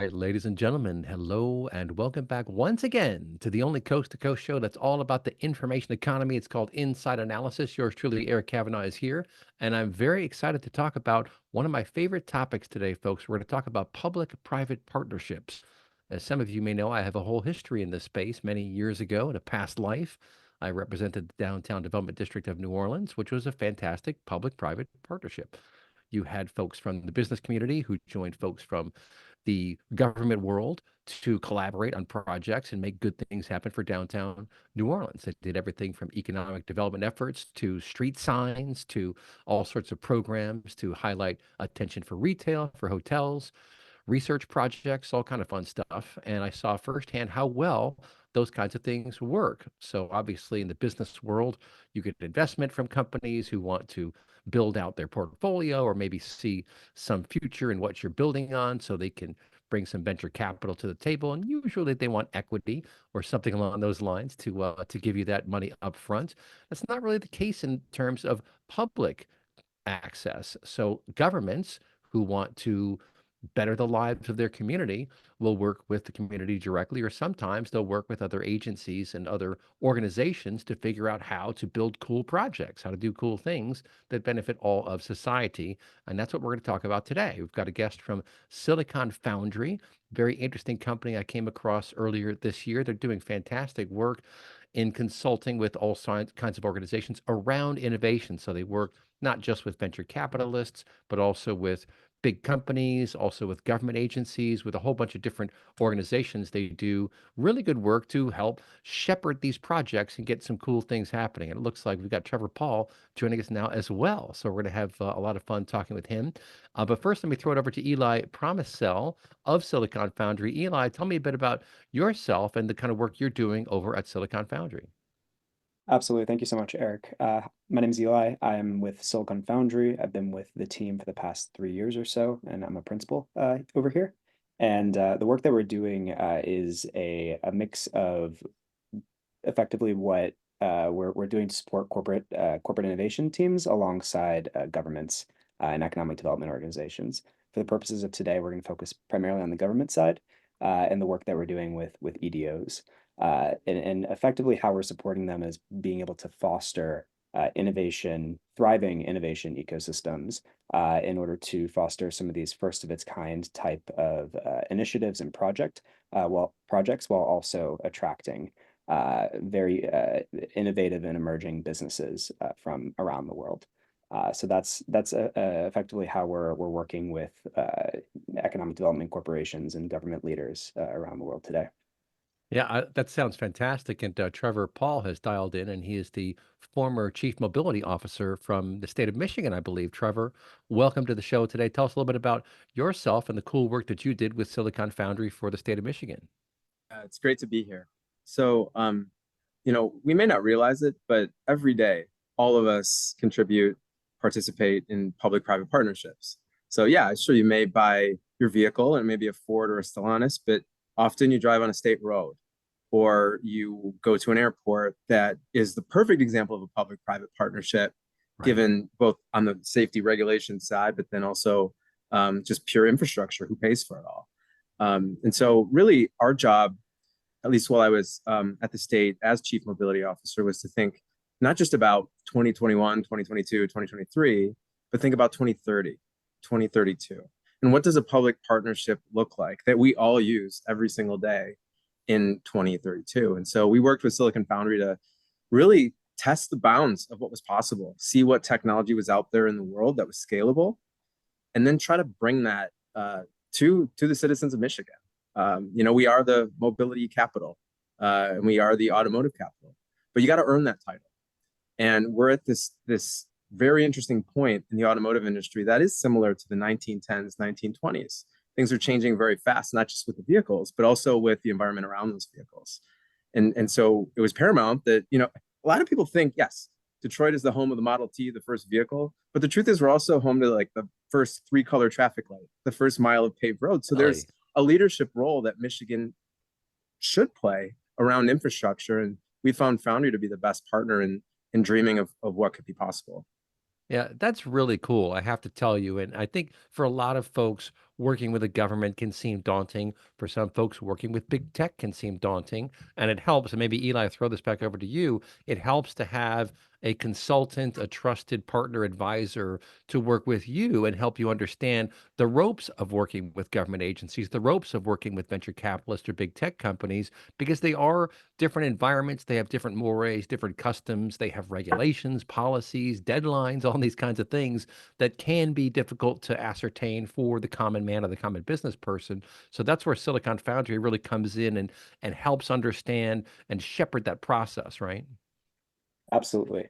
right, ladies and gentlemen, hello and welcome back once again to the only coast to coast show that's all about the information economy. It's called Inside Analysis. Yours truly, Eric Kavanaugh, is here. And I'm very excited to talk about one of my favorite topics today, folks. We're going to talk about public private partnerships. As some of you may know, I have a whole history in this space. Many years ago, in a past life, I represented the Downtown Development District of New Orleans, which was a fantastic public private partnership. You had folks from the business community who joined folks from the government world to collaborate on projects and make good things happen for downtown New Orleans. They did everything from economic development efforts to street signs to all sorts of programs to highlight attention for retail, for hotels, research projects, all kind of fun stuff. And I saw firsthand how well those kinds of things work. So obviously in the business world, you get investment from companies who want to build out their portfolio or maybe see some future in what you're building on so they can bring some venture capital to the table. And usually they want equity or something along those lines to give you that money up front. That's not really the case in terms of public access. So governments who want to better the lives of their community will work with the community directly, or sometimes they'll work with other agencies and other organizations to figure out how to build cool projects, how to do cool things that benefit all of society. And that's what we're going to talk about today. We've got a guest from Silicon Foundry, very interesting company I came across earlier this year. They're doing fantastic work in consulting with all kinds of organizations around innovation. So they work not just with venture capitalists, but also with big companies, also with government agencies, with a whole bunch of different organizations. They do really good work to help shepherd these projects and get some cool things happening. And it looks like we've got Trevor Pawl joining us now as well. So we're going to have a lot of fun talking with him. But first, let me throw it over to Eli Promsel of Silicon Foundry. Eli, tell me a bit about yourself and the kind of work you're doing over at Silicon Foundry. Absolutely. Thank you so much, Eric. My name is Eli. I'm with Silicon Foundry. I've been with the team for the past 3 years or so, and I'm a principal over here. And the work that we're doing is a mix of effectively what we're doing to support corporate innovation teams alongside governments and economic development organizations. For the purposes of today, we're going to focus primarily on the government side and the work that we're doing with EDOs. And effectively how we're supporting them is being able to foster thriving innovation ecosystems in order to foster some of these first of its kind type of initiatives and projects, while also attracting very innovative and emerging businesses from around the world. So that's effectively how we're working with economic development corporations and government leaders around the world today. Yeah, that sounds fantastic. And Trevor Paul has dialed in, and he is the former Chief Mobility Officer from the state of Michigan, I believe. Trevor, welcome to the show today. Tell us a little bit about yourself and the cool work that you did with Silicon Foundry for the state of Michigan. It's great to be here. So, we may not realize it, but every day, all of us contribute, participate in public-private partnerships. So, yeah, sure, you may buy your vehicle, and it may be a Ford or a Stellantis, but often you drive on a state road, or you go to an airport that is the perfect example of a public-private partnership, Right. given both on the safety regulation side, but then also just pure infrastructure, who pays for it all. And so really our job, at least while I was at the state as chief mobility officer, was to think not just about 2021, 2022, 2023, but think about 2030, 2032. And what does a public partnership look like that we all use every single day in 2032? And so we worked with Silicon Foundry to really test the bounds of what was possible, see what technology was out there in the world that was scalable, and then try to bring that to the citizens of Michigan. We are the mobility capital, and we are the automotive capital, but you got to earn that title. And we're at this very interesting point in the automotive industry that is similar to the 1910s, 1920s. Things are changing very fast, not just with the vehicles, but also with the environment around those vehicles. And so it was paramount that, a lot of people think, yes, Detroit is the home of the Model T, the first vehicle, but the truth is we're also home to like the first 3-color traffic light, the first mile of paved road. So there's a leadership role that Michigan should play around infrastructure. And we found Foundry to be the best partner in dreaming of what could be possible. Yeah, that's really cool, I have to tell you. And I think for a lot of folks working with the government can seem daunting. For some folks, working with big tech can seem daunting. And it helps, and maybe Eli, throw this back over to you. It helps to have a consultant, a trusted partner advisor to work with you and help you understand the ropes of working with government agencies, the ropes of working with venture capitalists or big tech companies, because they are different environments. They have different mores, different customs. They have regulations, policies, deadlines, all these kinds of things that can be difficult to ascertain for the common man or the common business person. So that's where Silicon Foundry really comes in and helps understand and shepherd that process, right? Absolutely.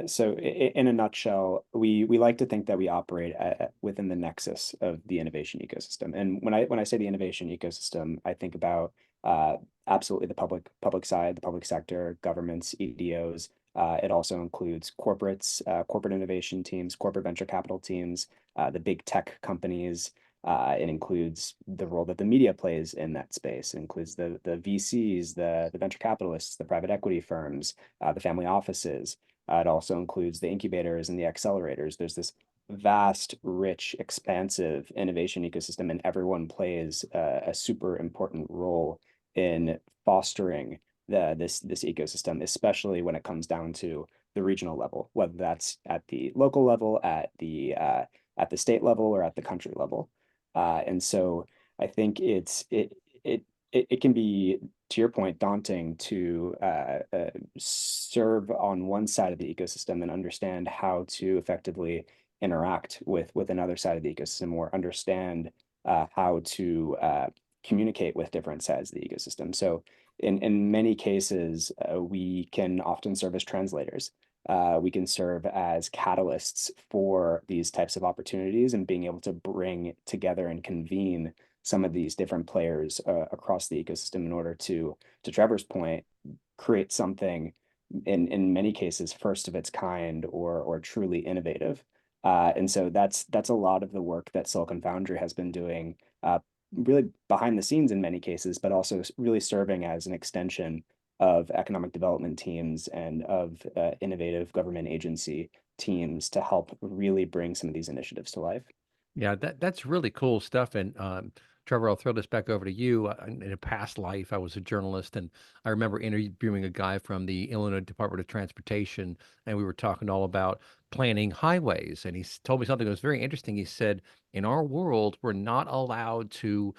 So in a nutshell, we like to think that we operate within the nexus of the innovation ecosystem. And when I say the innovation ecosystem, I think about absolutely the public side, the public sector, governments, EDOs. It also includes corporates, corporate innovation teams, corporate venture capital teams, the big tech companies. It includes the role that the media plays in that space. It includes the VCs, the venture capitalists, the private equity firms, the family offices. It also includes the incubators and the accelerators. There's this vast, rich, expansive innovation ecosystem, and everyone plays a super important role in fostering this ecosystem, especially when it comes down to the regional level, whether that's at the local level, at the state level, or at the country level. And so I think it can be, to your point, daunting to serve on one side of the ecosystem and understand how to effectively interact with another side of the ecosystem, or understand how to communicate with different sides of the ecosystem. So in many cases, we can often serve as translators. We can serve as catalysts for these types of opportunities, and being able to bring together and convene some of these different players across the ecosystem in order to Trevor's point, create something in many cases first of its kind, or truly innovative. And so that's a lot of the work that Silicon Foundry has been doing, really behind the scenes in many cases, but also really serving as an extension of economic development teams and of innovative government agency teams to help really bring some of these initiatives to life. Yeah, that's really cool stuff. And Trevor, I'll throw this back over to you. In a past life, I was a journalist, and I remember interviewing a guy from the Illinois Department of Transportation, and we were talking all about planning highways. And told me something that was very interesting. He said, in our world, we're not allowed to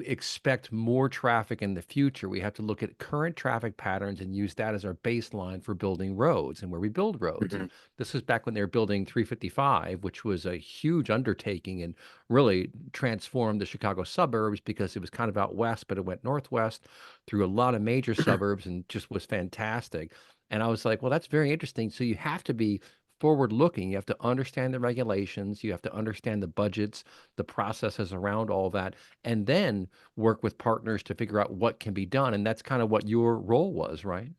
expect more traffic in the future. We have to look at current traffic patterns and use that as our baseline for building roads and where we build roads. Mhm. And this was back when they were building 355, which was a huge undertaking and really transformed the Chicago suburbs, because it was kind of out west, but it went northwest through a lot of major suburbs and just was fantastic. And I was like, well, that's very interesting. So you have to be forward looking. You have to understand the regulations, you have to understand the budgets, the processes around all that, and then work with partners to figure out what can be done. And that's kind of what your role was, right?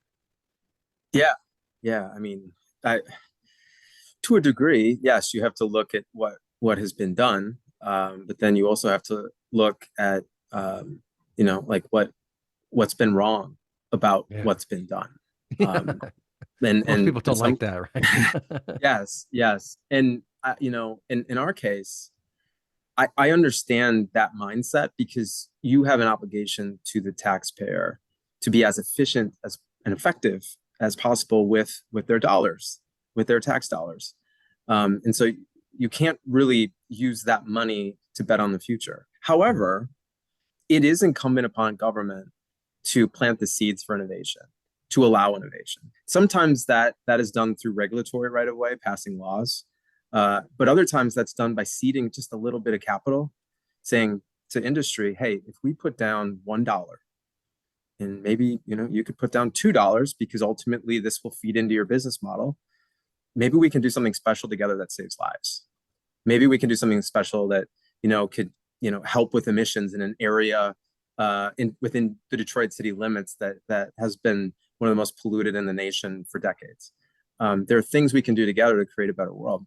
Yeah, yeah. I mean, I to a degree, yes, you have to look at what has been done, but then you also have to look at like what's been wrong about Yeah. what's been done. Yeah. Um, and Most and people and don't some like that, right? yes, yes, and in our case, I understand that mindset, because you have an obligation to the taxpayer to be as efficient as and effective as possible with their dollars, with their tax dollars. And so you can't really use that money to bet on the future. However, it is incumbent upon government to plant the seeds for innovation, to allow innovation. Sometimes that is done through regulatory right of way, passing laws, but other times that's done by seeding just a little bit of capital, saying to industry, "Hey, if we put down $1, and maybe you could put down $2, because ultimately this will feed into your business model. Maybe we can do something special together that saves lives. Maybe we can do something special that could help with emissions in an area within the Detroit city limits that has been one of the most polluted in the nation for decades. There are things we can do together to create a better world."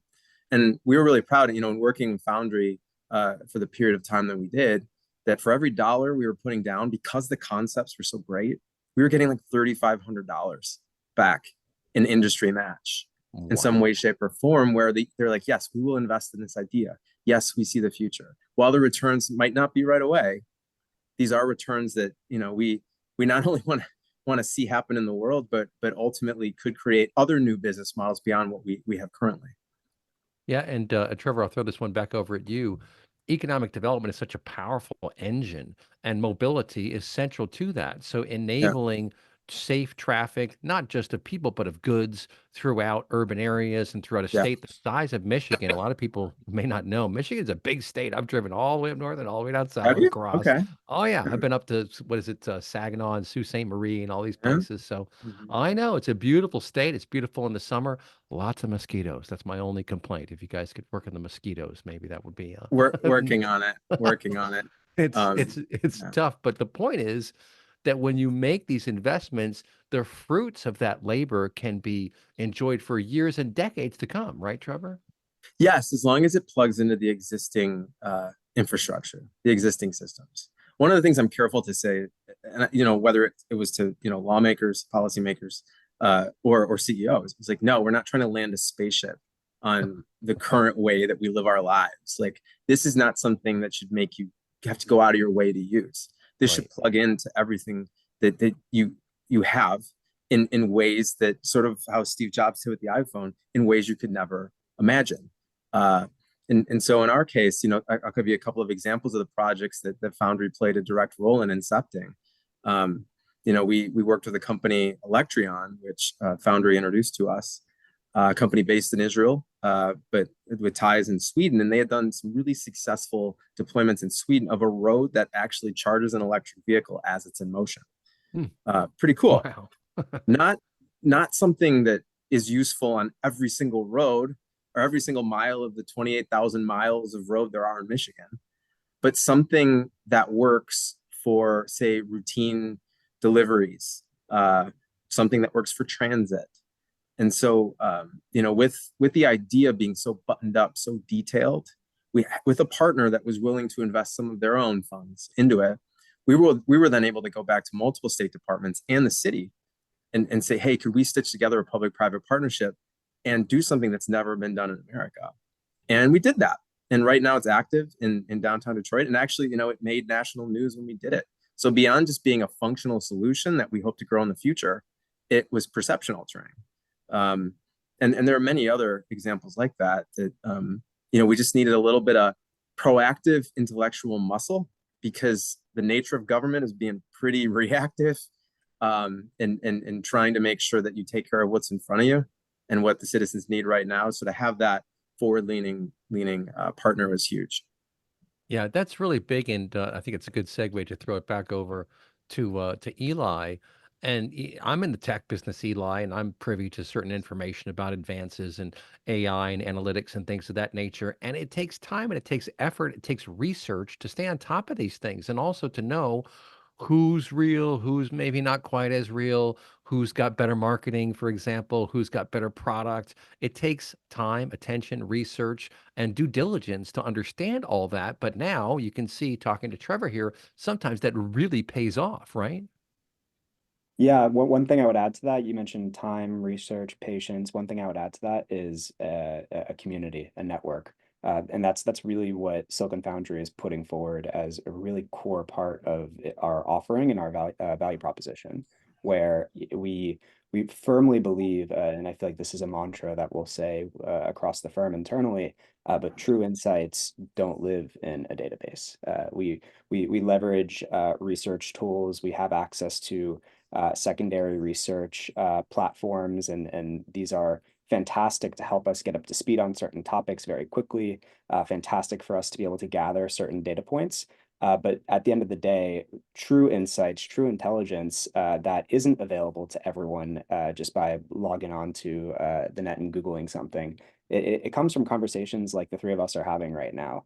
And we were really proud, in working in Foundry for the period of time that we did, that for every dollar we were putting down, because the concepts were so great, we were getting like $3,500 back in industry match in some Wow. way, shape, or form, where they're like, "Yes, we will invest in this idea. yes, we see the future. While the returns might not be right away, these are returns that, we not only want to see happen in the world, but ultimately could create other new business models beyond what we have currently. Yeah, and Trevor, I'll throw this one back over at you. Economic development is such a powerful engine, and mobility is central to that. So Yeah. enabling safe traffic, not just of people, but of goods throughout urban areas and throughout a Yeah. state the size of Michigan. A lot of people may not know Michigan's a big state. I've driven all the way up north and all the way down south Have and you? across. Okay. Oh yeah, I've been up to what is it, Saginaw and Sault Ste. Marie and all these Yeah. places. So Mhm. I know it's a beautiful state. It's beautiful in the summer. Lots of mosquitoes. That's my only complaint. If you guys could work on the mosquitoes, maybe that would be We're working on it. Working on it. it's Yeah. tough, but the point is that when you make these investments, the fruits of that labor can be enjoyed for years and decades to come, right, Trevor? Yes, as long as it plugs into the existing infrastructure, the existing systems. One of the things I'm careful to say, and whether it was to lawmakers, policymakers, or CEOs, it's like, no, we're not trying to land a spaceship on the current way that we live our lives. Like, this is not something that should make you have to go out of your way to use. This should Right. plug into everything that you have in ways that, sort of how Steve Jobs did with the iPhone, in ways you could never imagine. Uh, and so in our case, I'll give you a couple of examples of the projects that Foundry played a direct role in incepting. We worked with a company, Electrion, which Foundry introduced to us, a company based in Israel, but with ties in Sweden. And they had done some really successful deployments in Sweden of a road that actually charges an electric vehicle as it's in motion. Hmm. Pretty cool. Wow. Not something that is useful on every single road or every single mile of the 28,000 miles of road there are in Michigan, but something that works for, say, routine deliveries, something that works for transit. And so, with the idea being so buttoned up, so detailed, with a partner that was willing to invest some of their own funds into it, we were then able to go back to multiple state departments and the city and say, hey, could we stitch together a public-private partnership and do something that's never been done in America? And we did that. And right now it's active in downtown Detroit. And actually, it made national news when we did it. So beyond just being a functional solution that we hope to grow in the future, it was perception altering. And there are many other examples like that we just needed a little bit of proactive intellectual muscle, because the nature of government is being pretty reactive, and trying to make sure that you take care of what's in front of you and what the citizens need right now. So to have that forward-leaning partner was huge. Yeah, that's really big, and I think it's a good segue to throw it back over to Eli. And I'm in the tech business, Eli, and I'm privy to certain information about advances in AI and analytics and things of that nature. And it takes time and it takes effort, it takes research to stay on top of these things, and also to know who's real, who's maybe not quite as real, who's got better marketing, for example, who's got better product. It takes time, attention, research, and due diligence to understand all that. But now you can see, talking to Trevor here, sometimes that really pays off, right? Yeah, one thing I would add to that, you mentioned time, research, patience. One thing I would add to that is a community, a network. And that's really what Silicon Foundry is putting forward as a really core part of our offering and our value proposition, where we firmly believe, and I feel like this is a mantra that we'll say across the firm internally, but true insights don't live in a database. We leverage research tools. We have access to secondary research platforms, and these are fantastic to help us get up to speed on certain topics very quickly, fantastic for us to be able to gather certain data points. But at the end of the day, true insights, true intelligence that isn't available to everyone just by logging on to the net and Googling something. It comes from conversations like the three of us are having right now,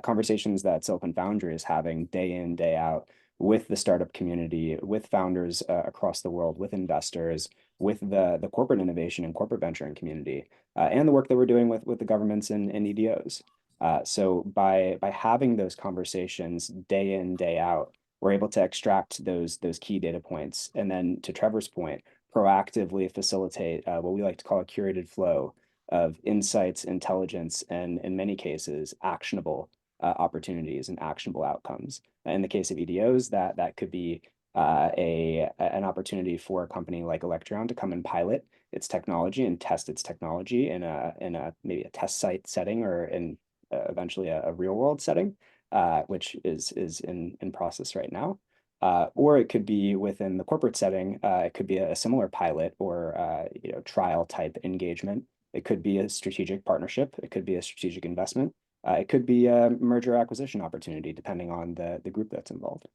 conversations that Silicon Foundry is having day in, day out with the startup community, with founders across the world, with investors, with the corporate innovation and corporate venturing community, and the work that we're doing with the governments and EDOs. So by having those conversations day in, day out, we're able to extract those key data points, and then, to Trevor's point, proactively facilitate what we like to call a curated flow of insights, intelligence, and in many cases, actionable opportunities and actionable outcomes. In the case of EDOs, that could be an opportunity for a company like Electron to come and pilot its technology and test its technology in a maybe a test site setting, or in eventually a real world setting, which is in process right now. Or it could be within the corporate setting. It could be a similar pilot or trial type engagement. It could be a strategic partnership. It could be a strategic investment. It could be a merger acquisition opportunity, depending on the group that's involved.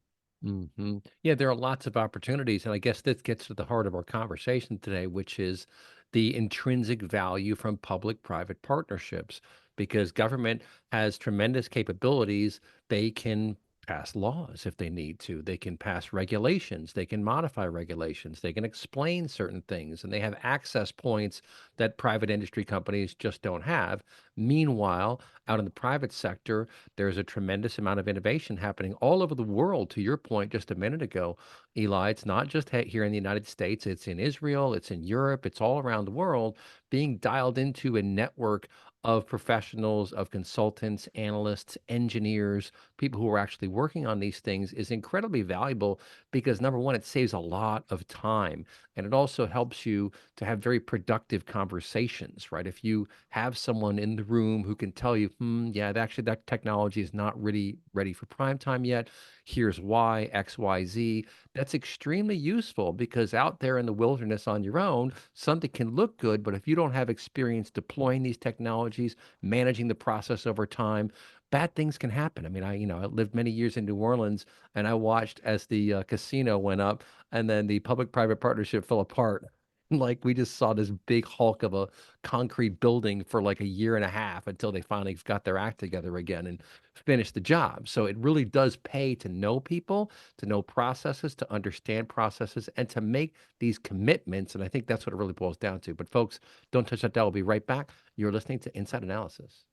Yeah, there are lots of opportunities. And I guess this gets to the heart of our conversation today, which is the intrinsic value from public-private partnerships. Because government has tremendous capabilities. They can pass laws if they need to. They can pass regulations. They can modify regulations. They can explain certain things. And they have access points that private industry companies just don't have. Meanwhile, out in the private sector, there's a tremendous amount of innovation happening all over the world. To your point just a minute ago, Eli, it's not just here in the United States, it's in Israel, it's in Europe, it's all around the world, being dialed into a network of professionals, of consultants, analysts, engineers, people who are actually working on these things is incredibly valuable because number one, it saves a lot of time. And it also helps you to have very productive conversations, right? If you have someone in the room who can tell you, yeah, actually that technology is not really ready for prime time yet. Here's why, X, Y, Z. That's extremely useful because out there in the wilderness on your own, something can look good, but if you don't have experience deploying these technologies, managing the process over time, bad things can happen. I mean, I lived many years in New Orleans and I watched as the casino went up and then the public-private partnership fell apart. Like we just saw this big hulk of a concrete building for like a year and a half until they finally got their act together again and finished the job. So it really does pay to know people, to know processes, to understand processes, and to make these commitments. And I think that's what it really boils down to. But folks, don't touch that dial. We'll be right back. You're listening to Inside Analysis.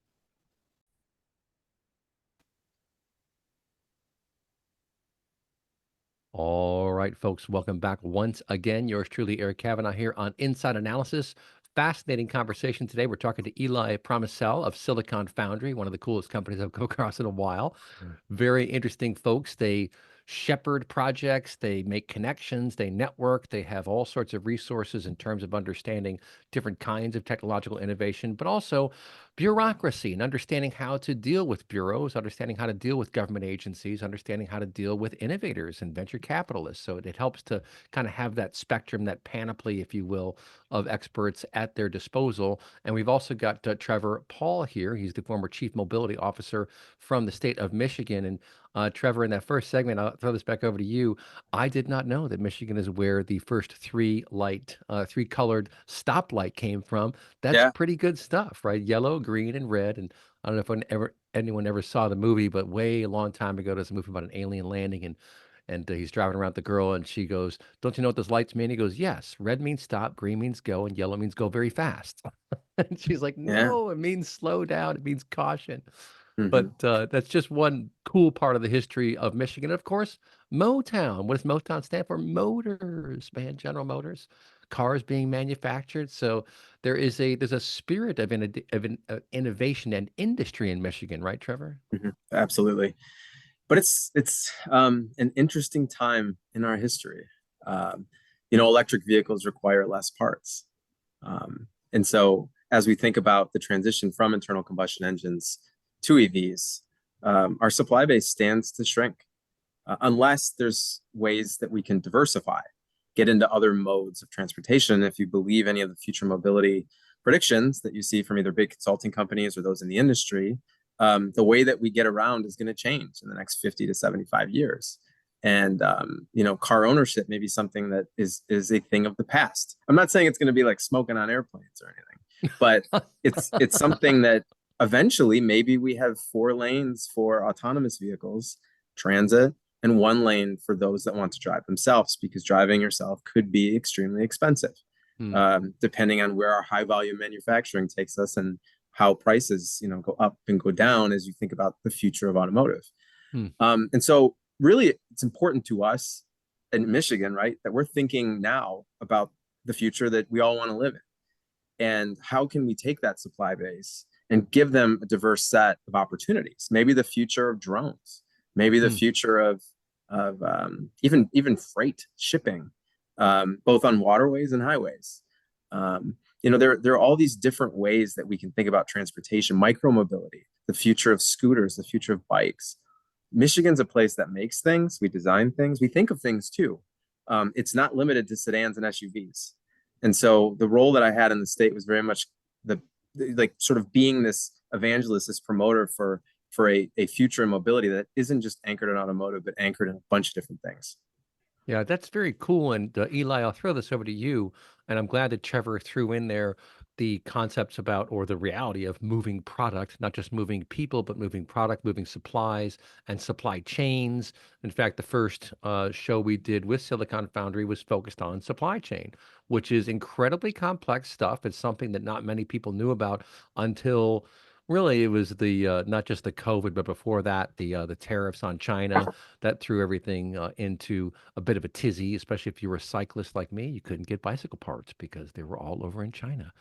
All right, folks, welcome back once again. Yours truly, Eric Kavanagh, here on Inside Analysis. Fascinating conversation today. We're talking to Eli Promsel of Silicon Foundry, one of the coolest companies I've come across in a while. Very interesting folks. They shepherd projects, they make connections, they network, they have all sorts of resources in terms of understanding different kinds of technological innovation, but also bureaucracy and understanding how to deal with bureaus, understanding how to deal with government agencies, understanding how to deal with innovators and venture capitalists. So it helps to kind of have that spectrum, that panoply, if you will, of experts at their disposal. And we've also got Trevor Pawl here. He's the former Chief Mobility Officer from the state of Michigan. And Trevor, in that first segment, I'll throw this back over to you. I did not know that Michigan is where the first three-colored stoplight came from. That's Yeah, pretty good stuff, right? Yellow, green, and red. And I don't know if anyone ever saw the movie, but way a long time ago, there's a movie about an alien landing, and he's driving around with the girl, and she goes, "Don't you know what those lights mean?" He goes, "Yes. Red means stop, green means go, and yellow means go very fast." And she's like, yeah. "No, it means slow down. It means caution." Hmm. But that's just one cool part of the history of Michigan. Of course, Motown. What does Motown stand for? Motors, man. General Motors, cars being manufactured. So there's a spirit of innovation and industry in Michigan, right, Trevor? Absolutely. But it's an interesting time in our history. Um, Electric vehicles require less parts. And so as we think about the transition from internal combustion engines to EVs, our supply base stands to shrink unless there's ways that we can diversify, get into other modes of transportation. If you believe any of the future mobility predictions that you see from either big consulting companies or those in the industry, the way that we get around is going to change in the next 50 to 75 years. And car ownership may be something that is a thing of the past. I'm not saying it's going to be like smoking on airplanes or anything, but it's something that eventually maybe we have 4 lanes for autonomous vehicles, transit, and 1 lane for those that want to drive themselves, because driving yourself could be extremely expensive, Hmm. depending on where our high volume manufacturing takes us and how prices go up and go down as you think about the future of automotive. Hmm. And so really it's important to us in Michigan, right, that we're thinking now about the future that we all want to live in. And how can we take that supply base and give them a diverse set of opportunities? Maybe the future of drones, maybe the Hmm. future of even freight shipping, both on waterways and highways. There are all these different ways that we can think about transportation, micromobility, the future of scooters, the future of bikes. Michigan's a place that makes things. We design things. We think of things too. It's not limited to sedans and SUVs. And so the role that I had in the state was very much like sort of being this evangelist, this promoter for a future in mobility that isn't just anchored in automotive, but anchored in a bunch of different things. Yeah, that's very cool. And Eli, I'll throw this over to you. And I'm glad that Trevor threw in there the concepts about, or the reality of moving product, not just moving people, but moving product, moving supplies and supply chains. In fact, the first show we did with Silicon Foundry was focused on supply chain, which is incredibly complex stuff. It's something that not many people knew about until really it was the not just the COVID, but before that, the tariffs on China that threw everything into a bit of a tizzy, especially if you were a cyclist like me. You couldn't get bicycle parts because they were all over in China,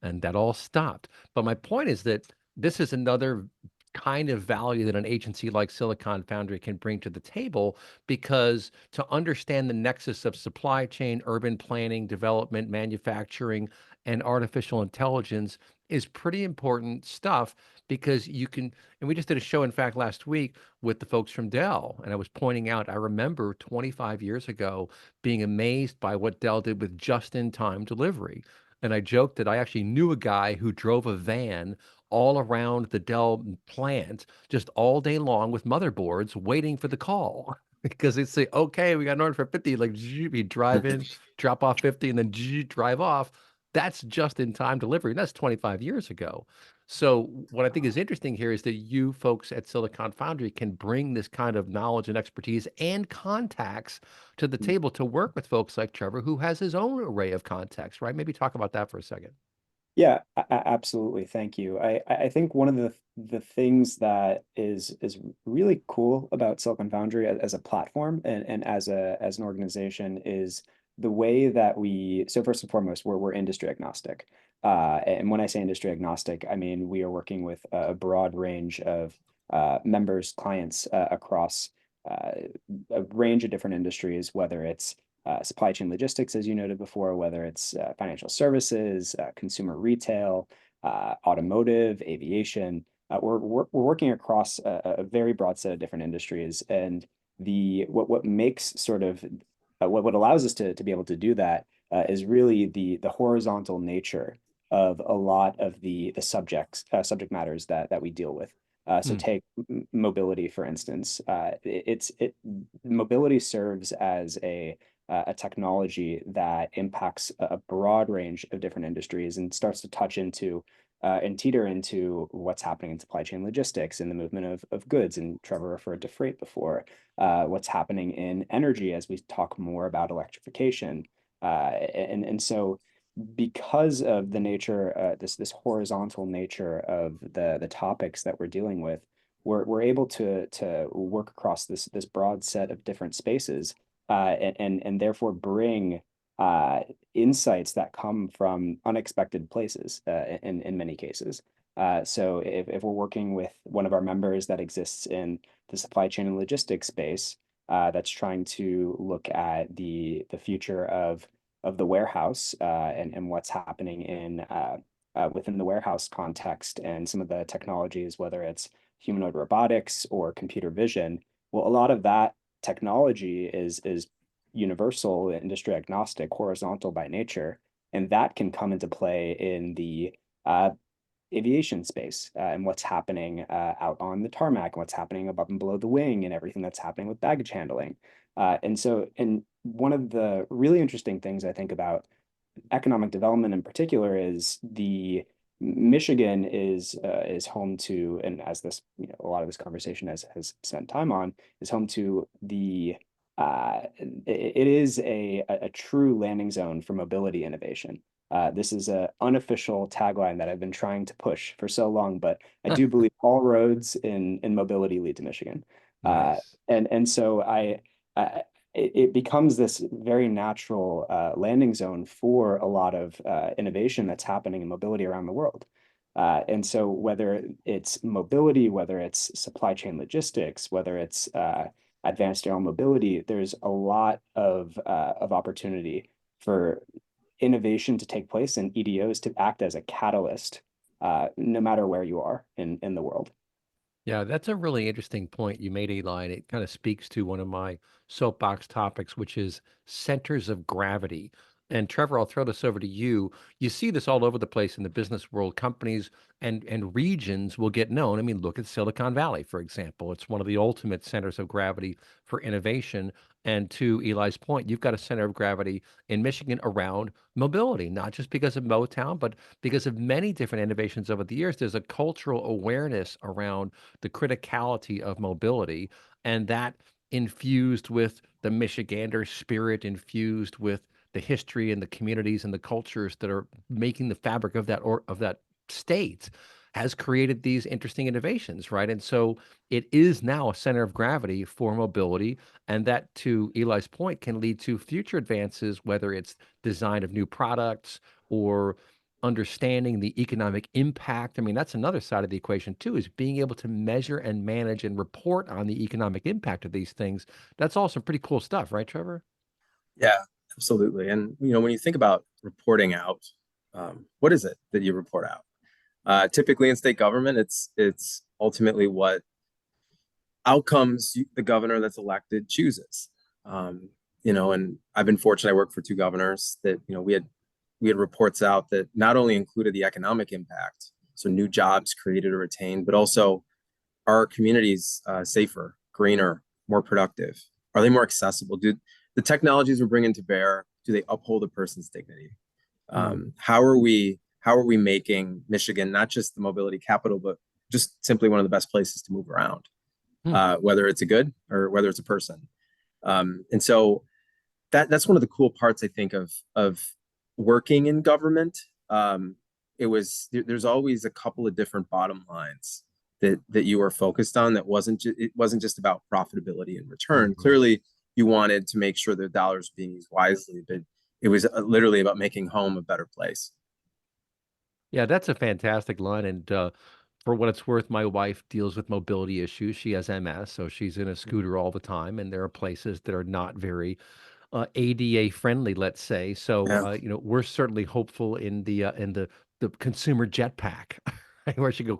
and that all stopped. But my point is that this is another kind of value that an agency like Silicon Foundry can bring to the table, because to understand the nexus of supply chain, urban planning, development, manufacturing, and artificial intelligence is pretty important stuff, because you can, and we just did a show, in fact, last week with the folks from Dell, and I was pointing out, I remember 25 years ago being amazed by what Dell did with just-in-time delivery. And I joked that I actually knew a guy who drove a van all around the Dell plant just all day long with motherboards waiting for the call. Because they'd say, okay, we got an order for 50, like you drive in, drop off 50, and then drive off. That's just in time delivery. And that's 25 years ago. So what I think is interesting here is that you folks at Silicon Foundry can bring this kind of knowledge and expertise and contacts to the table to work with folks like Trevor, who has his own array of contacts, right? Maybe talk about that for a second. Yeah, absolutely. Thank you. I think one of the things that is really cool about Silicon Foundry as a platform and as an organization is the way that so first and foremost, we're industry agnostic. And when I say industry agnostic, I mean we are working with a broad range of members, clients across a range of different industries, whether it's supply chain logistics, as you noted before, whether it's financial services, consumer retail, automotive, aviation. We're working across a very broad set of different industries, and what makes sort of what allows us to be able to do that is really the horizontal nature of a lot of the subject matters that we deal with. So Hmm. take mobility, for instance. Mobility serves as a technology that impacts a broad range of different industries and starts to touch into and teeter into what's happening in supply chain logistics and the movement of goods. And Trevor referred to freight before. What's happening in energy as we talk more about electrification. And so because of the nature, this horizontal nature of the topics that we're dealing with, we're able to work across this broad set of different spaces, and therefore bring insights that come from unexpected places in many cases. So if we're working with one of our members that exists in the supply chain and logistics space, that's trying to look at the future of the warehouse and what's happening in within the warehouse context and some of the technologies, whether it's humanoid robotics or computer vision. Well, a lot of that technology is universal, industry agnostic, horizontal by nature, and that can come into play in the aviation space and what's happening out on the tarmac, and what's happening above and below the wing, and everything that's happening with baggage handling. And one of the really interesting things I think about economic development in particular is the Michigan is home to, and as this, a lot of this conversation has spent time on, is home to it is a true landing zone for mobility innovation. This is an unofficial tagline that I've been trying to push for so long, but I do believe all roads in mobility lead to Michigan. Uh, Nice. and so I it becomes this very natural landing zone for a lot of innovation that's happening in mobility around the world. And so whether it's mobility, whether it's supply chain logistics, whether it's advanced air mobility, there's a lot of opportunity for innovation to take place and EDOs to act as a catalyst, no matter where you are in the world. Yeah, that's a really interesting point you made, Eli. And it kind of speaks to one of my soapbox topics, which is centers of gravity. And Trevor, I'll throw this over to you. You see this all over the place in the business world. Companies and regions will get known. I mean, look at Silicon Valley, for example. It's one of the ultimate centers of gravity for innovation. And to Eli's point, you've got a center of gravity in Michigan around mobility, not just because of Motown, but because of many different innovations over the years. There's a cultural awareness around the criticality of mobility, and that infused with the Michigander spirit, infused with the history and the communities and the cultures that are making the fabric of that state, has created these interesting innovations, right? And so it is now a center of gravity for mobility, and that, to Eli's point, can lead to future advances, whether it's design of new products or understanding the economic impact. I mean, that's another side of the equation too, is being able to measure and manage and report on the economic impact of these things. That's all some pretty cool stuff, right, Trevor? Yeah, absolutely. And when you think about reporting out, what is it that you report out? Typically in state government, it's ultimately what outcomes the governor that's elected chooses. And I've been fortunate. I worked for two governors that we had reports out that not only included the economic impact, so new jobs created or retained, but also, are communities safer, greener, more productive? Are they more accessible? Do the technologies we're bringing to bear, do they uphold a person's dignity? How are we making Michigan not just the mobility capital, but just simply one of the best places to move around, whether it's a good or whether it's a person? And so that's one of the cool parts, I think, of working in government. There's always a couple of different bottom lines that you were focused on. It wasn't just about profitability and return. Clearly, you wanted to make sure the dollars being used wisely, but it was literally about making home a better place. Yeah, that's a fantastic line. And for what it's worth, my wife deals with mobility issues. She has MS, so she's in a scooter all the time, and there are places that are not very ADA friendly, let's say. So Yeah. we're certainly hopeful in the consumer jetpack, right, where she go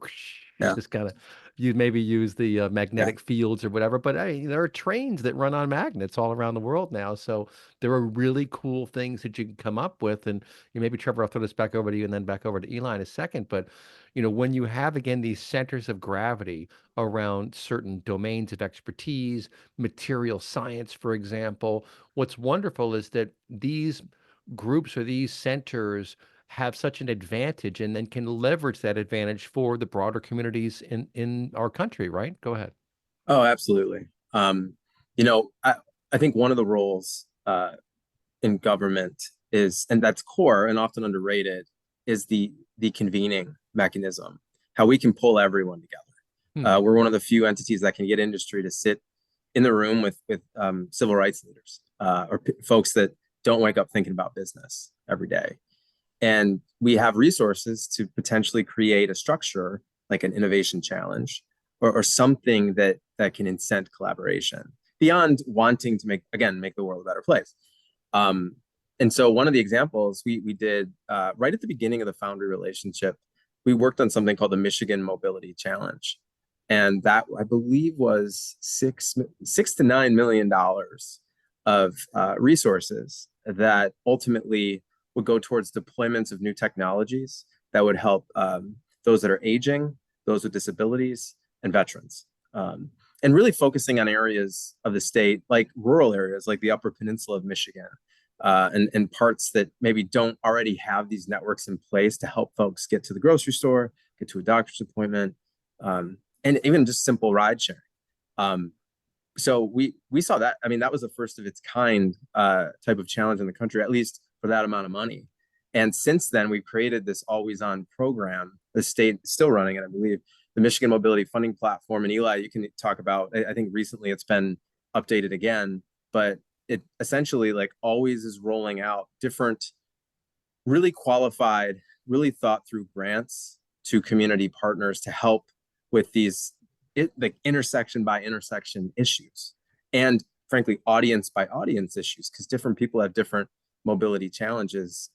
Yeah. just kind of you maybe use the Yeah. magnetic fields or whatever. But hey, there are trains that run on magnets all around the world now. So there are really cool things that you can come up with. And maybe Trevor, I'll throw this back over to you and then back over to Eli in a second. But when you have again these centers of gravity around certain domains of expertise, material science, for example, what's wonderful is that these groups or these centers have such an advantage and then can leverage that advantage for the broader communities in our country, right? Go ahead. Oh, absolutely. I think one of the roles in government is, and that's core and often underrated, is the convening mechanism, how we can pull everyone together. We're one of the few entities that can get industry to sit in the room with civil rights leaders or folks that don't wake up thinking about business every day. And we have resources to potentially create a structure like an innovation challenge or something that can incent collaboration beyond wanting to make the world a better place. And so one of the examples we did right at the beginning of the Foundry relationship, we worked on something called the Michigan Mobility Challenge. And that, I believe, was $6 to $9 million of resources that ultimately would go towards deployments of new technologies that would help those that are aging, those with disabilities, and veterans. And really focusing on areas of the state, like rural areas, like the Upper Peninsula of Michigan, and parts that maybe don't already have these networks in place to help folks get to the grocery store, get to a doctor's appointment, and even just simple ride sharing. So we saw that. I mean, that was the first of its kind type of challenge in the country, at least for that amount of money. And since then, we've created this always on program. The state is still running it, I believe, the Michigan Mobility Funding Platform. And Eli, you can talk about, I think recently it's been updated again, but it essentially like always is rolling out different, really qualified, really thought through grants to community partners to help with these like intersection by intersection issues, and frankly audience by audience issues, because different people have different mobility challenges.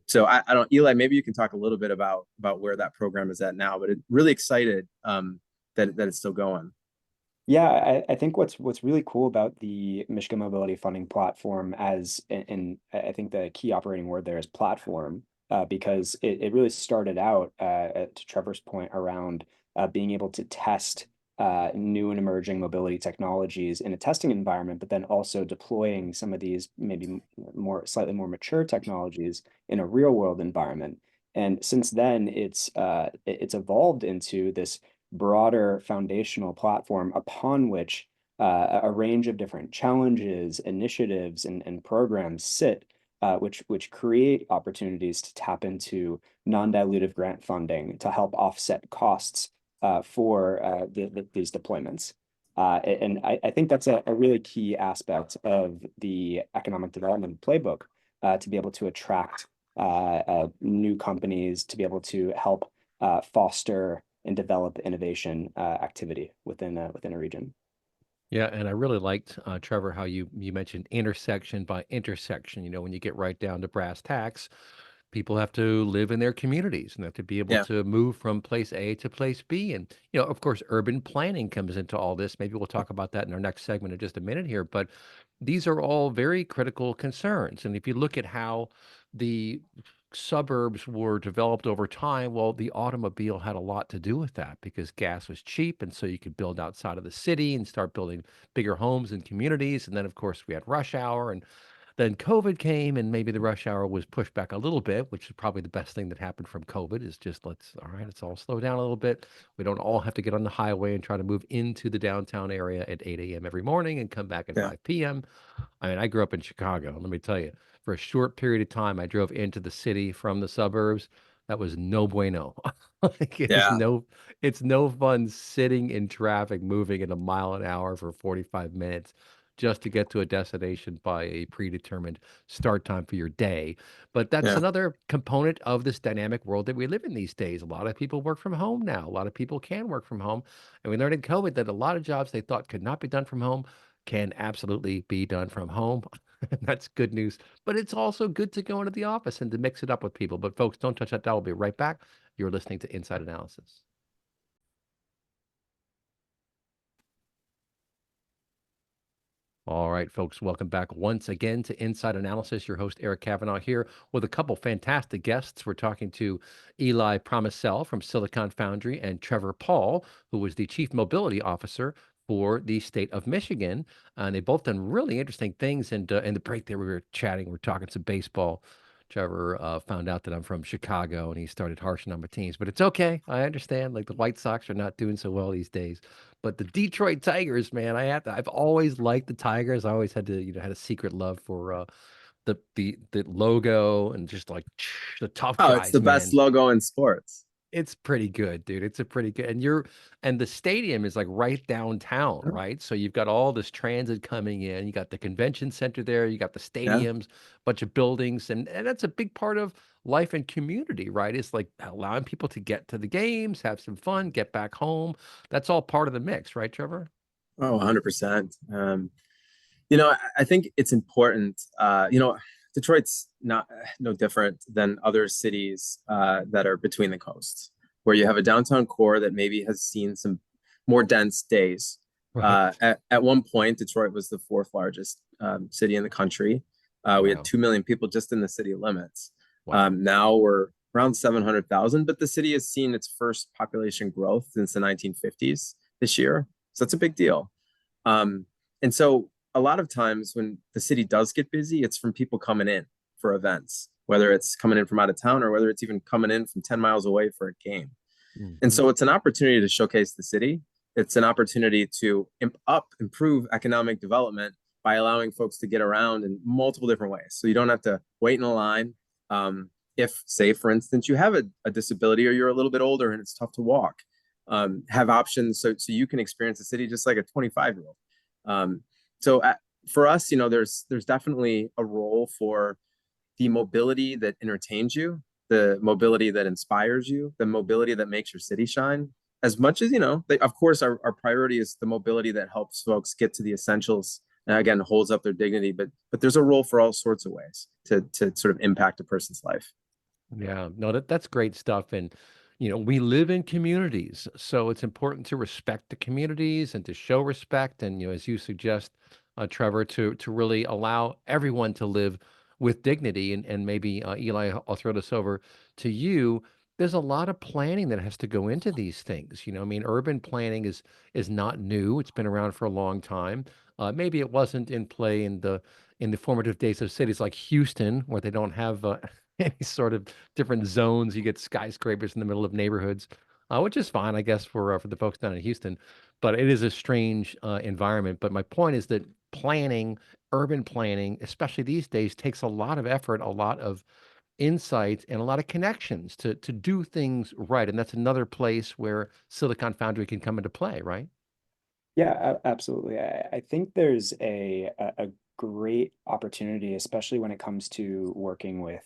So I don't, Eli, maybe you can talk a little bit about where that program is at now, but it really excited that it's still going. Yeah, I think what's really cool about the Michigan Mobility Funding Platform, and I think the key operating word there is platform, because it really started out, to Trevor's point, around being able to test new and emerging mobility technologies in a testing environment, but then also deploying some of these maybe slightly more mature technologies in a real world environment. And since then, it's evolved into this broader foundational platform upon which a range of different challenges, initiatives, and programs sit, which create opportunities to tap into non-dilutive grant funding to help offset costs for these deployments. And I think that's a really key aspect of the economic development playbook, to be able to attract new companies, to be able to help foster and develop innovation activity within a region. Yeah, and I really liked, Trevor, how you mentioned intersection by intersection. You know, when you get right down to brass tacks, people have to live in their communities and they have to be able Yeah, to move from place A to place B. And, you know, of course, urban planning comes into all this. Maybe we'll talk about that in our next segment in just a minute here. But these are all very critical concerns. And if you look at how the suburbs were developed over time, well, the automobile had a lot to do with that because gas was cheap. And so you could build outside of the city and start building bigger homes and communities. And then, of course, we had rush hour, and then COVID came, and maybe the rush hour was pushed back a little bit, which is probably the best thing that happened from COVID is just all right, let's all slow down a little bit. We don't all have to get on the highway and try to move into the downtown area at 8 a.m. every morning and come back at yeah, 5 p.m. I mean, I grew up in Chicago. Let me tell you, for a short period of time, I drove into the city from the suburbs. That was no bueno. Like yeah, it's no fun sitting in traffic, moving at a mile an hour for 45 minutes just to get to a destination by a predetermined start time for your day. But that's yeah. another component of this dynamic world that we live in these days. A lot of people work from home now. A lot of people can work from home. And we learned in COVID that a lot of jobs they thought could not be done from home can absolutely be done from home. That's good news. But it's also good to go into the office and to mix it up with people. But folks, don't touch that dial. We'll be right back. You're listening to Inside Analysis. All right, folks, welcome back once again to Inside Analysis. Your host, Eric Kavanaugh, here with a couple fantastic guests. We're talking to Eli Promsel from Silicon Foundry and Trevor Pawl, who was the Chief Mobility Officer for the state of Michigan. And they both done really interesting things. And in the break there, we were chatting, we are talking some baseball. Trevor found out that I'm from Chicago and he started harshing on my teams, but it's okay. I understand. Like the White Sox are not doing so well these days. But the Detroit Tigers, man, I've always liked the Tigers. I always had to, had a secret love for the logo and just like the tough Oh, it's the guys, best man. logo in sports. It's pretty good, dude. It's a pretty good, and the stadium is like right downtown, right? So you've got all this transit coming in. You got the convention center there. You got the Yeah. stadiums, bunch of buildings, and that's a big part of life and community, right? It's like allowing people to get to the games, have some fun, get back home. That's all part of the mix, right, Trevor? Oh, 100%. I think it's important. Detroit's not no different than other cities that are between the coasts, where you have a downtown core that maybe has seen some more dense days. Right. At one point, Detroit was the fourth largest city in the country. We had Wow. 2 million people just in the city limits. Wow. Now we're around 700,000, but the city has seen its first population growth since the 1950s this year. So that's a big deal. And so a lot of times when the city does get busy, it's from people coming in for events, whether it's coming in from out of town or whether it's even coming in from 10 miles away for a game. And Mhm. so it's an opportunity to showcase the city. It's an opportunity to improve economic development by allowing folks to get around in multiple different ways. So you don't have to wait in a line. If, say, for instance, you have a disability or you're a little bit older and it's tough to walk, have options so you can experience the city just like a 25-year-old. So for us, you know, there's definitely a role for the mobility that entertains you, the mobility that inspires you, the mobility that makes your city shine. As much as, you know, of course, our priority is the mobility that helps folks get to the essentials and again holds up their dignity. But there's a role for all sorts of ways to sort of impact a person's life. Yeah, no, that's great stuff. And, we live in communities, so it's important to respect the communities and to show respect. And, as you suggest, Trevor, to really allow everyone to live with dignity. And maybe, Eli, I'll throw this over to you. There's a lot of planning that has to go into these things. I mean, urban planning is not new. It's been around for a long time. Maybe it wasn't in play in the formative days of cities like Houston, where they don't have any sort of different zones. You get skyscrapers in the middle of neighborhoods, which is fine, I guess, for the folks down in Houston. But it is a strange environment. But my point is that planning, urban planning, especially these days, takes a lot of effort, a lot of insight, and a lot of connections to do things right. And that's another place where Silicon Foundry can come into play, right? Yeah, absolutely. I think there's a great opportunity, especially when it comes to working with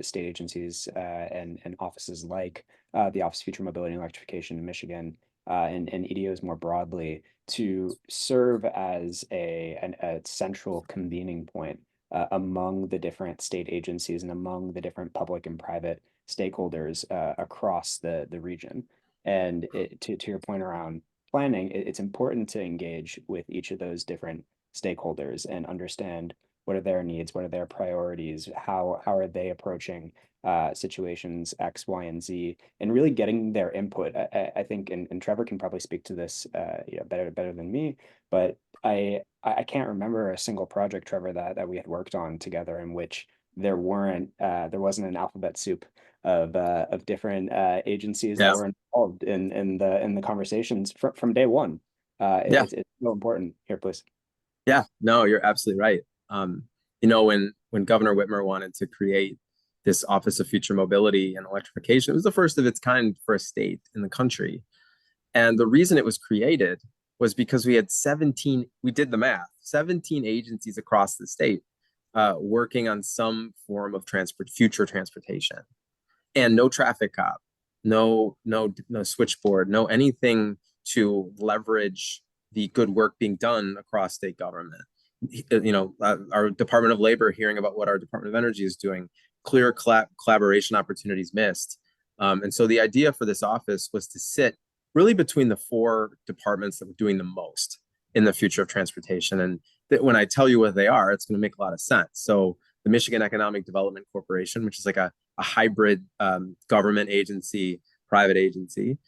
state agencies and offices like the Office of Future Mobility and Electrification in Michigan and EDOs more broadly, to serve as a central convening point among the different state agencies and among the different public and private stakeholders across the region. And to your point around planning, it's important to engage with each of those different stakeholders and understand what are their needs, what are their priorities, how are they approaching situations X, Y, and Z, and really getting their input. I think, and Trevor can probably speak to this better than me, but I can't remember a single project, Trevor, that we had worked on together in which there wasn't an alphabet soup of different agencies that Yeah. were involved in the conversations from day one. Yeah. It's so important. Here, please. Yeah, no, you're absolutely right. You know, when Governor Whitmer wanted to create this Office of Future Mobility and Electrification, it was the first of its kind for a state in the country. And the reason it was created was because we had 17, we did the math, 17 agencies across the state working on some form of future transportation, and no traffic cop, no switchboard, no anything to leverage the good work being done across state government. You know, our Department of Labor hearing about what our Department of Energy is doing, clear collaboration opportunities missed. And so the idea for this office was to sit really between the four departments that were doing the most in the future of transportation. And that when I tell you what they are, it's going to make a lot of sense. So the Michigan Economic Development Corporation, which is like a hybrid government agency, private agency.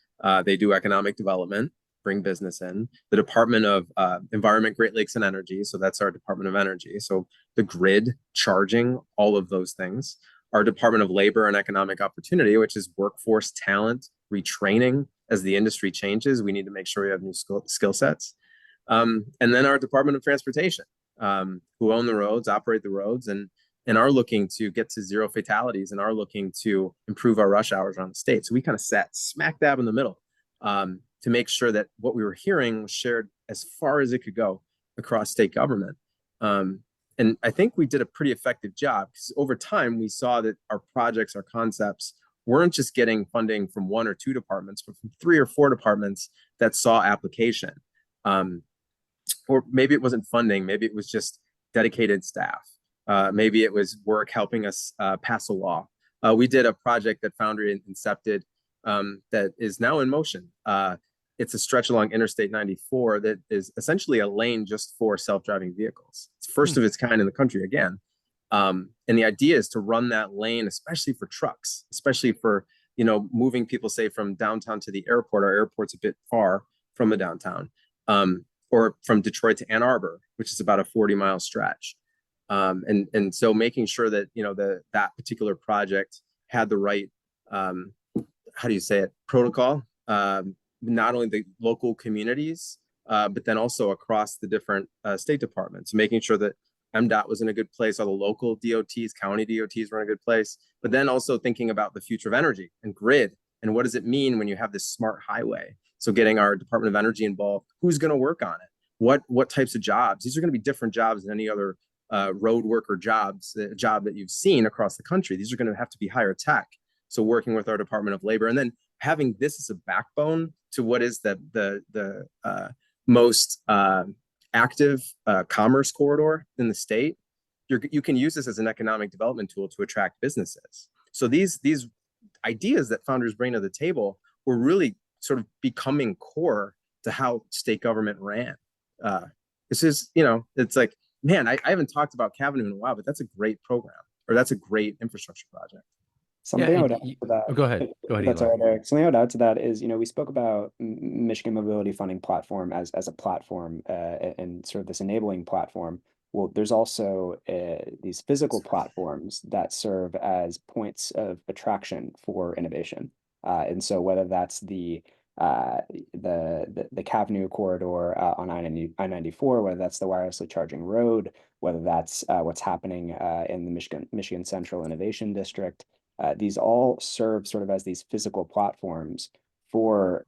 They do economic development, bring business in. The Department of Environment, Great Lakes, and Energy. So that's our Department of Energy. So the grid, charging, all of those things. Our Department of Labor and Economic Opportunity, which is workforce talent, retraining. As the industry changes, we need to make sure we have new skill sets. And then our Department of Transportation, who own the roads, operate the roads, and are looking to get to zero fatalities and are looking to improve our rush hours around the state. So we kind of sat smack dab in the middle to make sure that what we were hearing was shared as far as it could go across state government. And I think we did a pretty effective job because over time we saw that our projects, our concepts weren't just getting funding from one or two departments, but from 3 or 4 departments that saw application. Or maybe it wasn't funding, maybe it was just dedicated staff. Maybe it was work helping us pass a law. We did a project that Foundry incepted that is now in motion. It's a stretch along Interstate 94 that is essentially a lane just for self-driving vehicles. It's first of its kind in the country again. And the idea is to run that lane, especially for trucks, especially for, you know, moving people, say, from downtown to the airport. Our airport's a bit far from the downtown, or from Detroit to Ann Arbor, which is about a 40-mile stretch. And so making sure that, you know, that particular project had the right, how do you say it, protocol, not only the local communities, but then also across the different state departments, making sure that MDOT was in a good place, all the local DOTs, county DOTs were in a good place, but then also thinking about the future of energy and grid, and what does it mean when you have this smart highway? So getting our Department of Energy involved, who's going to work on it? what types of jobs. These are going to be different jobs than any other road worker jobs, job that you've seen across the country. These are going to have to be higher tech. So working with our Department of Labor, and then having this as a backbone to what is the most active commerce corridor in the state, you can use this as an economic development tool to attract businesses. So these ideas that founders bring to the table were really sort of becoming core to how state government ran. This is, it's like, man, I haven't talked about Kavanaugh in a while, but that's a great program, or that's a great infrastructure project. Something I would add to that. Oh, go ahead. Go ahead, That's Eli. all right, Eric. Something I would add to that is, we spoke about Michigan Mobility Funding Platform as a platform and sort of this enabling platform. Well, there's also these physical platforms that serve as points of attraction for innovation. And so whether that's the Kavanaugh corridor on I-94, whether that's the wirelessly charging road, whether that's what's happening in the Michigan Central Innovation District. These all serve sort of as these physical platforms for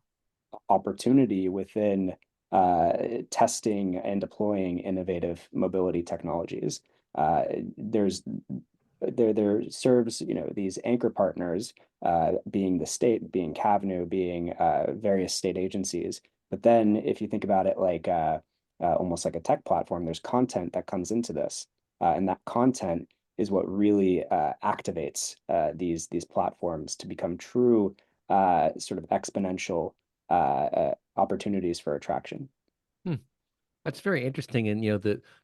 opportunity within testing and deploying innovative mobility technologies. There serves, these anchor partners, being the state, being Kavanaugh, being various state agencies. But then if you think about it like almost like a tech platform, there's content that comes into this. And that content is what really activates these platforms to become true sort of exponential opportunities for attraction. That's very interesting. And,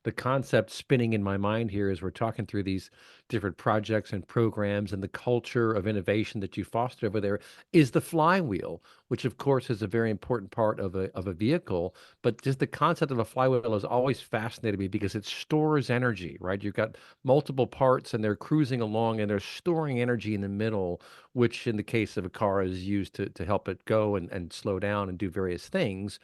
the concept spinning in my mind here as we're talking through these different projects and programs and the culture of innovation that you foster over there is the flywheel, which of course is a very important part of a vehicle. But just the concept of a flywheel has always fascinated me because it stores energy, right? You've got multiple parts and they're cruising along and they're storing energy in the middle, which in the case of a car is used to help it go and slow down and do various things.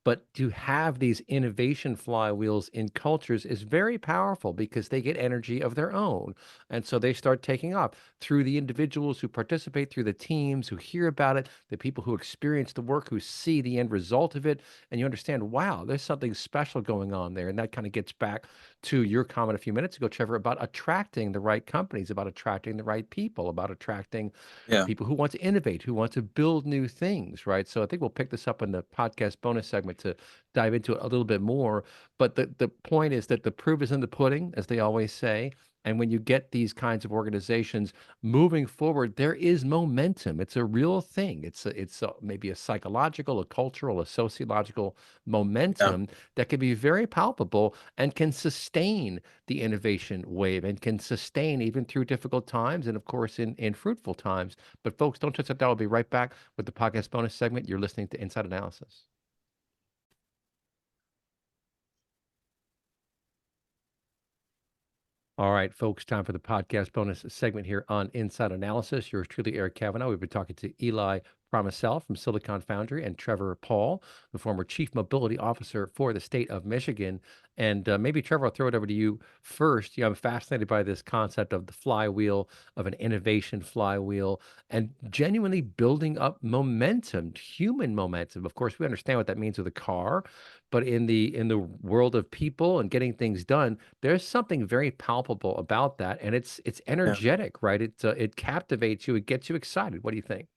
But to have these innovation flywheels in cultures is very powerful because they get energy of their own. And so they start taking off through the individuals who participate, through the teams who hear about it, the people who experience the work, who see the end result of it. And you understand, wow, there's something special going on there. And that kind of gets back to your comment a few minutes ago, Trevor, about attracting the right companies, about attracting the right people, about attracting Yeah. people who want to innovate, who want to build new things, right? So I think we'll pick this up in the podcast bonus segment to dive into it a little bit more. But the point is that the proof is in the pudding, as they always say. And when you get these kinds of organizations moving forward, there is momentum. It's a real thing. It's maybe a psychological, a cultural, a sociological Yeah. momentum that can be very palpable and can sustain the innovation wave and can sustain even through difficult times and, of course, in fruitful times. But folks, don't touch that dial. We'll be right back with the podcast bonus segment. You're listening to Inside Analysis. All right, folks, time for the podcast bonus segment here on Inside Analysis. Yours truly, Eric Kavanaugh. We've been talking to Eli Promsel from Silicon Foundry and Trevor Pawl, the former Chief Mobility Officer for the state of Michigan. And maybe, Trevor, I'll throw it over to you first. I'm fascinated by this concept of the flywheel, of an innovation flywheel, and genuinely building up momentum, human momentum. Of course, we understand what that means with a car, but in the world of people and getting things done, there's something very palpable about that, and it's Yeah. energetic, right? It captivates you, it gets you excited. What do you think?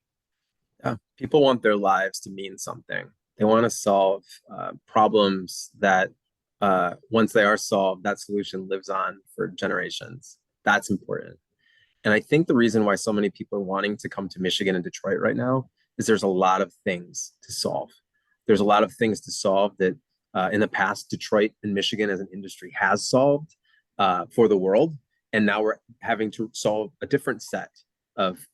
Yeah. People want their lives to mean something. They want to solve problems that once they are solved, that solution lives on for generations. That's important. And I think the reason why so many people are wanting to come to Michigan and Detroit right now is there's a lot of things to solve. There's a lot of things to solve that in the past, Detroit and Michigan as an industry has solved for the world. And now we're having to solve a different set of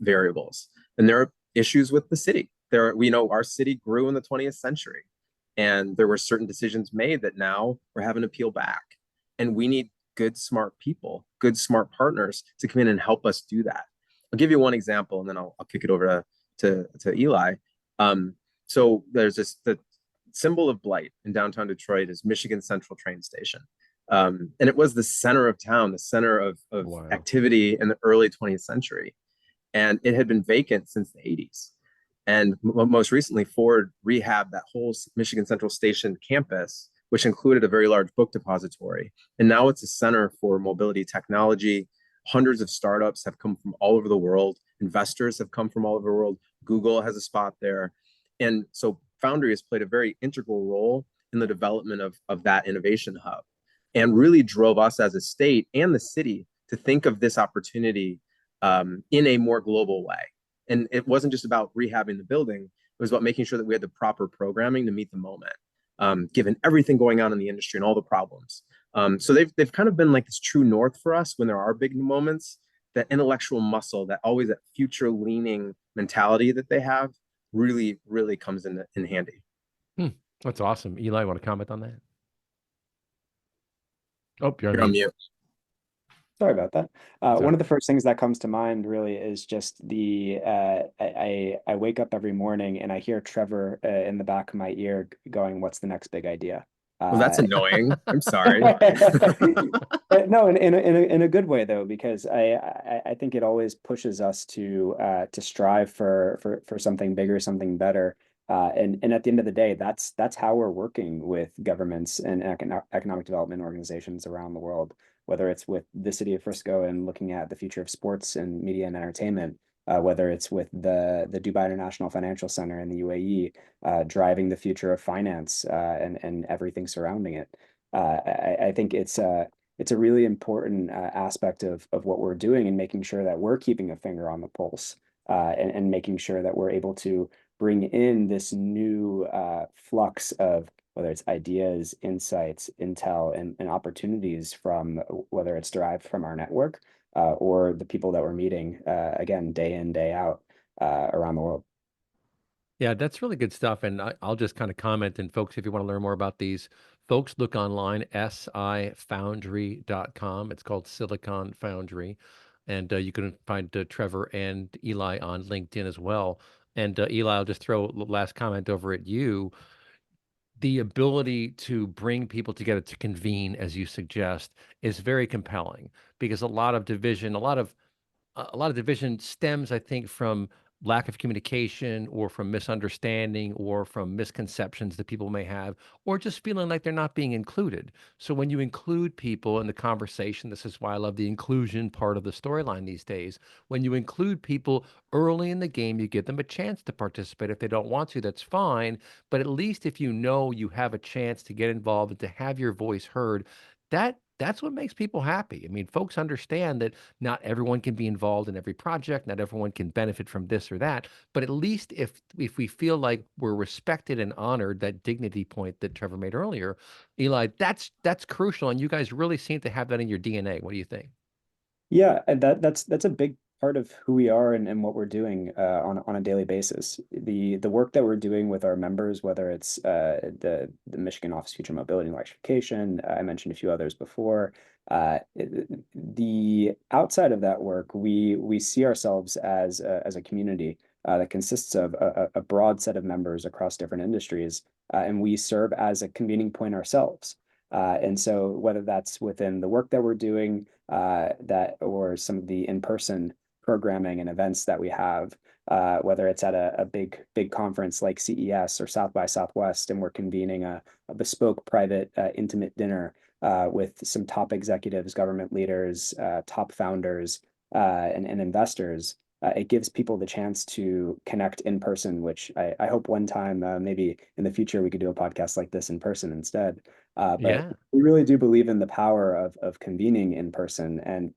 variables. And there are issues with the city. We know our city grew in the 20th century. And there were certain decisions made that now we're having to peel back. And we need good, smart people, good, smart partners to come in and help us do that. I'll give you one example, and then I'll kick it over to Eli. So there's the symbol of blight in downtown Detroit is Michigan Central train station. And it was the center of town, the center of Wow. activity in the early 20th century. And it had been vacant since the 80s. And most recently, Ford rehabbed that whole Michigan Central Station campus, which included a very large book depository. And now it's a center for mobility technology. Hundreds of startups have come from all over the world. Investors have come from all over the world. Google has a spot there. And so Foundry has played a very integral role in the development of that innovation hub, and really drove us as a state and the city to think of this opportunity in a more global way. And it wasn't just about rehabbing the building, it was about making sure that we had the proper programming to meet the moment, given everything going on in the industry and all the problems. So they've kind of been like this true north for us when there are big moments. That intellectual muscle, that always that future leaning mentality that they have, really comes in handy. That's awesome. Eli, want to comment on that? Oh, you're You're on on mute. mute. Sorry about that. Sorry. One of the first things that comes to mind really is just I wake up every morning and I hear Trevor in the back of my ear going, "What's the next big idea?" Well, that's annoying. I'm sorry. No, in a good way though, because I think it always pushes us to strive for something bigger, something better. And at the end of the day, that's how we're working with governments and economic development organizations around the world, whether it's with the city of Frisco and looking at the future of sports and media and entertainment, whether it's with the Dubai International Financial Center in the UAE, driving the future of finance and everything surrounding it. I think it's a really important aspect of what we're doing and making sure that we're keeping a finger on the pulse, and making sure that we're able to bring in this new flux of whether it's ideas, insights, intel, and opportunities from whether it's derived from our network or the people that we're meeting again, day in, day out around the world. Yeah, that's really good stuff. And I'll just kind of comment. And folks, if you want to learn more about these, folks, look online, sifoundry.com. It's called Silicon Foundry. And you can find Trevor and Eli on LinkedIn as well. And Eli, I'll just throw a last comment over at you. The ability to bring people together to convene, as you suggest, is very compelling because a lot of division stems, I think, from lack of communication or from misunderstanding or from misconceptions that people may have, or just feeling like they're not being included. So when you include people in the conversation, this is why I love the inclusion part of the storyline these days. When you include people early in the game, you give them a chance to participate. If they don't want to, that's fine. But at least if you know you have a chance to get involved and to have your voice heard, that's what makes people happy. I mean, folks understand that not everyone can be involved in every project, not everyone can benefit from this or that, but at least if we feel like we're respected and honored, that dignity point that Trevor made earlier, Eli, that's crucial, and you guys really seem to have that in your DNA. What do you think? Yeah, and that's a big part of who we are and what we're doing on a daily basis. The work that we're doing with our members, whether it's the Michigan Office of Future Mobility and Electrification, I mentioned a few others before. The outside of that work, we see ourselves as a community that consists of a broad set of members across different industries, and we serve as a convening point ourselves. And so whether that's within the work that we're doing, that or some of the in-person programming and events that we have, whether it's at a big conference like CES or South by Southwest, and we're convening a bespoke private intimate dinner with some top executives, government leaders, top founders, and investors. It gives people the chance to connect in person, which I hope one time, maybe in the future, we could do a podcast like this in person instead. But Yeah. we really do believe in the power of convening in person. And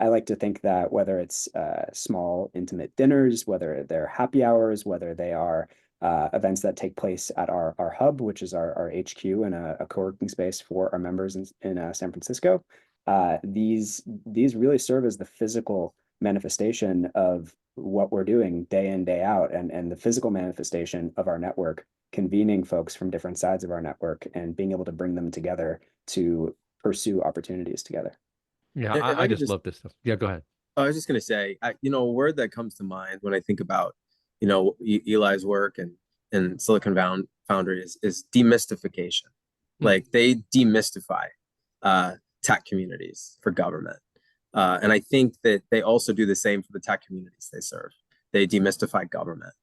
I like to think that whether it's small, intimate dinners, whether they're happy hours, whether they are events that take place at our hub, which is our HQ and a co-working space for our members in San Francisco, these really serve as the physical manifestation of what we're doing day in, day out, and the physical manifestation of our network, convening folks from different sides of our network and being able to bring them together to pursue opportunities together. Yeah, If I I could just just, love this stuff. Yeah, go ahead. I was just going to say, a word that comes to mind when I think about, Eli's work and Foundry is demystification. Hmm. Like they demystify tech communities for government. And I think that they also do the same for the tech communities they serve. They demystify government.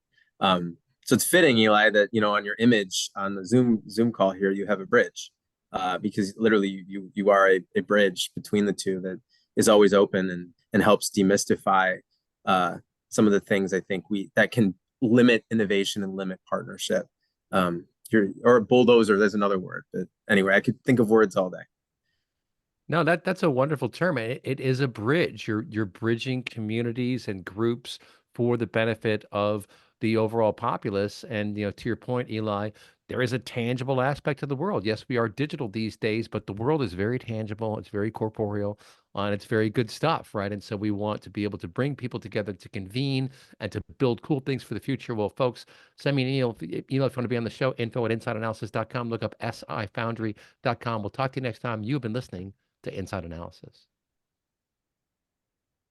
So it's fitting, Eli, that on your image on the Zoom call here, you have a bridge, because literally you are a bridge between the two that is always open and helps demystify some of the things I think that can limit innovation and limit partnership. Or a bulldozer, there's another word, but anyway, I could think of words all day. No, that's a wonderful term. It is a bridge. You're bridging communities and groups for the benefit of the overall populace. And to your point, Eli, there is a tangible aspect of the world. Yes, we are digital these days, but the world is very tangible. It's very corporeal, and it's very good stuff, right? And so we want to be able to bring people together to convene and to build cool things for the future. Well, folks, send me an email if you want to be on the show. info@insideanalysis.com. Look up sifoundry.com. We'll talk to you next time. You've been listening to Inside Analysis.